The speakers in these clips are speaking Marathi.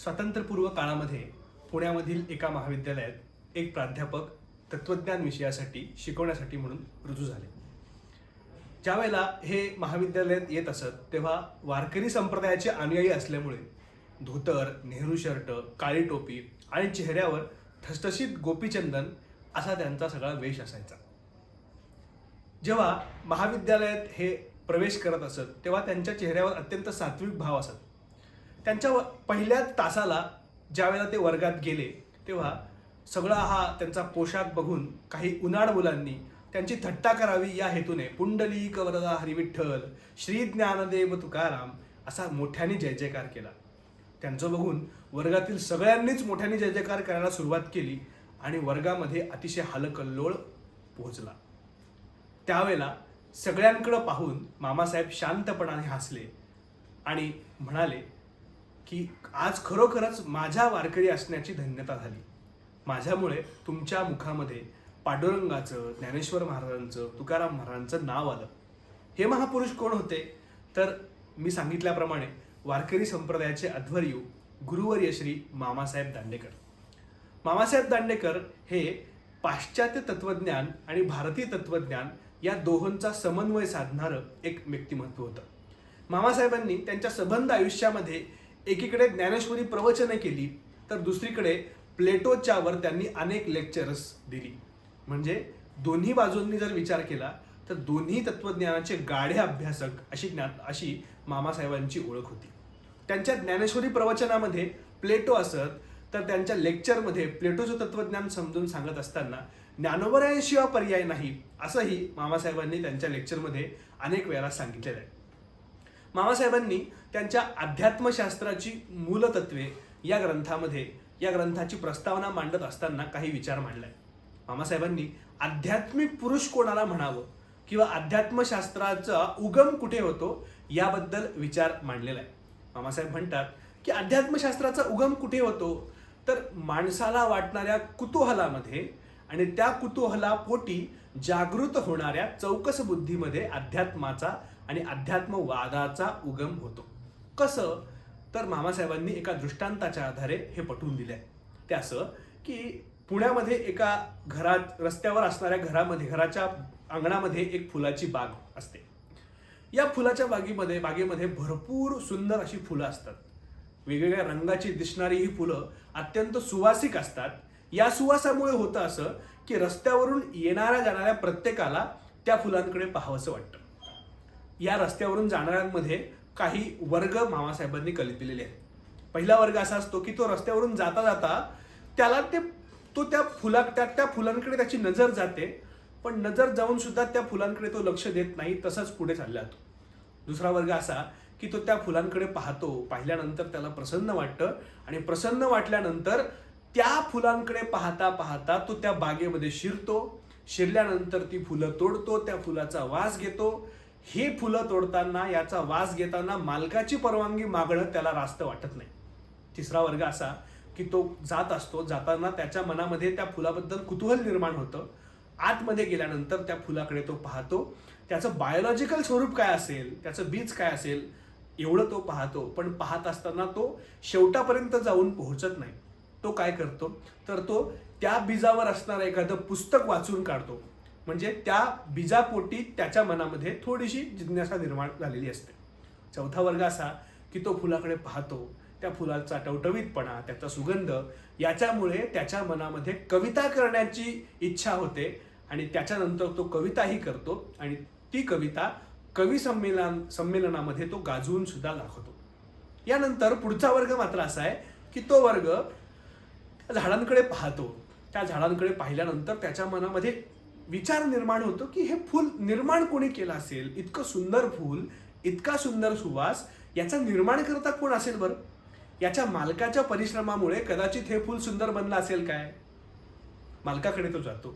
स्वातंत्र्यपूर्व काळामध्ये पुण्यामधील एका महाविद्यालयात एक प्राध्यापक तत्त्वज्ञान विषयासाठी शिकवण्यासाठी म्हणून रुजू झाले. ज्या वेळेला हे महाविद्यालयात येत असत तेव्हा वारकरी संप्रदायाचे अनुयायी असल्यामुळे धोतर, नेहरू शर्ट, काळी टोपी आणि चेहऱ्यावर ठसठशीत गोपीचंदन असा त्यांचा सगळा वेश असायचा. जेव्हा महाविद्यालयात हे प्रवेश करत असत तेव्हा त्यांच्या चेहऱ्यावर अत्यंत सात्विक भाव असत. त्यांच्या पहिल्या तासाला ज्या वेळेला ते वर्गात गेले तेव्हा सगळा हा त्यांचा पोशाख बघून काही उनाड मुलांनी त्यांची थट्टा करावी या हेतूने पुंडलिक वरदा हरी विठ्ठल, श्री ज्ञानदेव तुकाराम असा मोठ्याने जय जयकार केला. त्यांचं बघून वर्गातील सगळ्यांनीच मोठ्याने जय जयकार करायला सुरुवात केली आणि वर्गामध्ये अतिशय हलकल्लोळ पोहोचला. त्यावेळेला सगळ्यांकडे पाहून मामासाहेब शांतपणाने हसले आणि म्हणाले की आज खरोखरच माझ्या वारकरी असण्याची धन्यता झाली. माझ्यामुळे तुमच्या मुखामध्ये पांडुरंगाचं, ज्ञानेश्वर महाराजांचं, तुकाराम महाराजांचं नाव आलं. हे महापुरुष कोण होते तर मी सांगितल्याप्रमाणे वारकरी संप्रदायाचे अध्वर्यू गुरुवर्य श्री मामासाहेब दांडेकर. मामासाहेब दांडेकर हे पाश्चात्य तत्वज्ञान आणि भारतीय तत्वज्ञान या दोहोंचा समन्वय साधणारं एक व्यक्तिमत्व होतं. मामासाहेबांनी त्यांच्या सबंध आयुष्यामध्ये एकीकडे ज्ञानेश्वरी प्रवचने केली तर दुसरीकडे प्लेटोच्या वर त्यांनी अनेक लेक्चर्स दिली. म्हणजे दोन्ही बाजूंनी जर विचार केला तर दोन्ही तत्वज्ञानाचे गाढे अभ्यासक अशी मामासाहेबांची ओळख होती. त्यांच्या ज्ञानेश्वरी प्रवचनामध्ये प्लेटो असत तर त्यांच्या लेक्चरमध्ये प्लेटोचं तत्वज्ञान समजून सांगत असताना ज्ञानोबरायाशिवाय पर्याय नाही असंही मामासाहेबांनी त्यांच्या लेक्चरमध्ये अनेक वेळा सांगितलेलं आहे. मामासाहेबांनी त्यांच्या अध्यात्मशास्त्राची मूलतत्वे या ग्रंथाची प्रस्तावना मांडत असताना काही विचार मांडलाय. मामासाहेबांनी आध्यात्मिक पुरुष कोणाला म्हणावं किंवा अध्यात्मशास्त्राचा उगम कुठे होतो याबद्दल विचार मांडलेला आहे. मामासाहेब म्हणतात की अध्यात्मशास्त्राचा उगम कुठे होतो तर माणसाला वाटणाऱ्या कुतूहलामध्ये आणि त्या कुतूहलापोटी जागृत होणाऱ्या चौकस बुद्धीमध्ये अध्यात्माचा आणि अध्यात्मवादाचा उगम होतो. कसं तर मामासाहेबांनी एका दृष्टांताच्या आधारे हे पटवून दिले आहे. ते असं की पुण्यामध्ये एका रस्त्यावर असणाऱ्या घराच्या अंगणामध्ये एक फुलाची बाग असते. या फुलाच्या बागेमध्ये भरपूर सुंदर अशी फुलं असतात. वेगवेगळ्या रंगाची दिसणारी ही फुलं अत्यंत सुवासिक असतात. या सुवासामुळे होतं असं की रस्त्यावरून येणाऱ्या जाणाऱ्या प्रत्येकाला त्या फुलांकडे पाहावंसं वाटतं. या रस्त्यावरून जाणाऱ्यांमध्ये काही वर्ग मामासाहेबांनी कल्पिलेले आहेत. पहिला वर्ग असा असतो की तो रस्त्यावरून जाता जाता त्याला त्या फुलांकडे त्याची नजर जाते, पण नजर जाऊन सुद्धा त्या फुलांकडे तो लक्ष देत नाही, तसंच पुढे चालला जातो. दुसरा वर्ग असा की तो त्या फुलांकडे पाहिल्यानंतर त्याला प्रसन्न वाटतं आणि प्रसन्न वाटल्यानंतर त्या फुलांकडे पाहता पाहता तो त्या बागेमध्ये शिरल्यानंतर ती फुलं तोडतो, त्या फुलाचा वास घेतो. हे फुलं तोडताना याचा वास घेताना मालकाची परवानगी मागणं त्याला रास्त वाटत नाही. तिसरा वर्ग असा की तो जाताना त्याच्या मनामध्ये त्या फुलाबद्दल कुतूहल निर्माण होतं. आतमध्ये गेल्यानंतर त्या फुलाकडे तो पाहतो, त्याचं बायोलॉजिकल स्वरूप काय असेल, त्याचं बीज काय असेल एवढं तो पाहतो. पण पाहत असताना तो शेवटापर्यंत जाऊन पोहोचत नाही. तो काय करतो तर तो त्या बीजावर असणारं एखादं पुस्तक वाचून काढतो. म्हणजे त्या बीजापोटी त्याच्या मनामध्ये थोडीशी जिज्ञासा निर्माण झालेली असते. चौथा वर्ग असा की तो फुलाकडे पाहतो, त्या फुलाचा टवटवीतपणा, त्याचा सुगंध याच्यामुळे त्याच्या मनामध्ये कविता करण्याची इच्छा होते आणि त्याच्यानंतर तो कविताही करतो आणि ती कविता कवी संमेलनामध्ये तो गाजवून सुद्धा दाखवतो. यानंतर पुढचा वर्ग मात्र असा आहे की तो वर्ग झाडांकडे पाहतो. त्या झाडांकडे पाहिल्यानंतर त्याच्या मनामध्ये विचार निर्माण होतो की हे फूल निर्माण कोणी केलं असेल, इतकं सुंदर फूल, इतका सुंदर सुवास याचा निर्माण करता कोण असेल बरं. याच्या मालकाच्या परिश्रमामुळे कदाचित हे फूल सुंदर बनलं असेल काय. मालकाकडे तो जातो.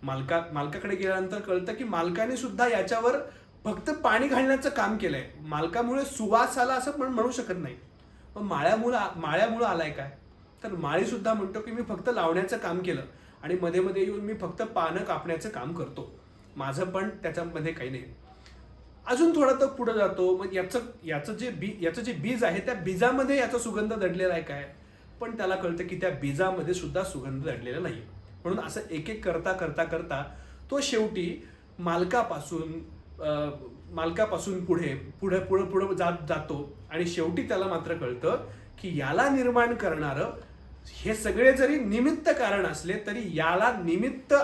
मालकाकडे गेल्यानंतर कळतं की मालकाने सुद्धा याच्यावर फक्त पाणी घालण्याचं काम केलंय. मालकामुळे सुवास आला असं पण म्हणू शकत नाही. मग माळ्यामुळं आलाय काय तर माळी सुद्धा म्हणतो की मी फक्त लावण्याचं काम केलं आणि मध्ये मध्ये येऊन मी फक्त पानं कापण्याचं काम करतो, माझं पण त्याच्यामध्ये काही नाही. अजून थोडा तो पुढे जातो. मग याचं जे बीज आहे त्या बीजामध्ये याचा सुगंध दडलेला आहे काय पण त्याला कळतं की त्या बीजामध्ये सुद्धा सुगंध दडलेला नाही. म्हणून असं एक एक करता करता करता तो शेवटी मालकापासून पुढे पुढे पुढे पुढे जातो आणि शेवटी त्याला मात्र कळतं की याला निर्माण करणारं हे सगळे जरी निमित्त कारण असले तरी याला निमित्त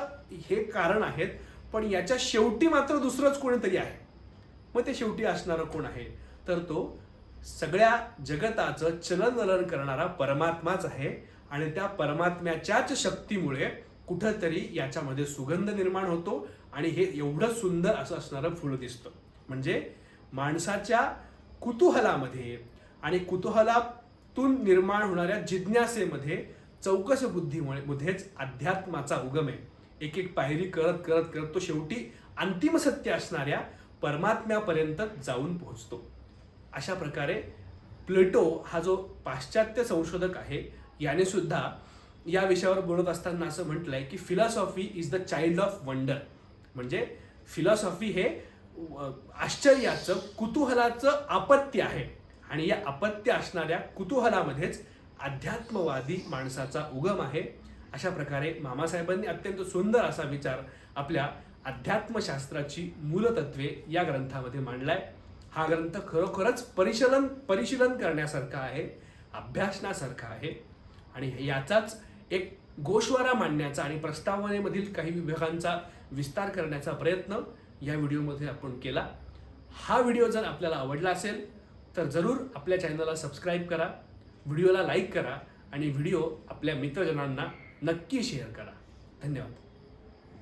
हे कारण आहेत, पण याच्या शेवटी मात्र दुसरंच कोणीतरी आहे. मग ते शेवटी असणारं कोण आहे, तर तो सगळ्या जगताचं चलनवलन करणारा परमात्माच आहे. आणि त्या परमात्म्याच्याच शक्तीमुळे कुठंतरी याच्यामध्ये सुगंध निर्माण होतो आणि हे एवढं सुंदर असं असणारं फुल दिसतं. म्हणजे माणसाच्या कुतूहलामध्ये आणि कुतूहलातून निर्माण होणाऱ्या जिज्ञासेमध्ये, चौकस बुद्धीमध्येच अध्यात्माचा उगम आहे. एक एक पायरी करत करत करत तो शेवटी अंतिम सत्य असणाऱ्या परमात्म्यापर्यंत जाऊन पोहोचतो. अशा प्रकारे प्लेटो हा जो पाश्चात्य संशोधक आहे याने सुद्धा या विषयावर बोलत असताना असं म्हटलंय की philosophy is the child of wonder. म्हणजे फिलॉसॉफी हे आश्चर्याचं, कुतूहलाचं अपत्य आहे आणि या अपत्य असणाऱ्या कुतूहलामध्येच अध्यात्मवादी माणसाचा उगम आहे. अशा प्रकारे मामासाहेबांनी अत्यंत सुंदर असा विचार आपल्या अध्यात्मशास्त्राची मूलतत्वे या ग्रंथामध्ये मांडलाय. हा ग्रंथ खरोखरच परिशीलन करण्यासारखा आहे, अभ्यासण्यासारखा आहे आणि याचाच एक गोषवारा मांडण्याचा आणि प्रस्तावनेमधील काही विभागांचा विस्तार करण्याचा प्रयत्न या व्हिडिओमध्ये आपण केला. हा व्हिडिओ जर आपल्याला आवडला असेल तर जरूर आपल्या चॅनलला सबस्क्राईब करा, व्हिडिओला लाईक करा आणि व्हिडिओ आपल्या मित्रजनांना नक्की शेअर करा. धन्यवाद.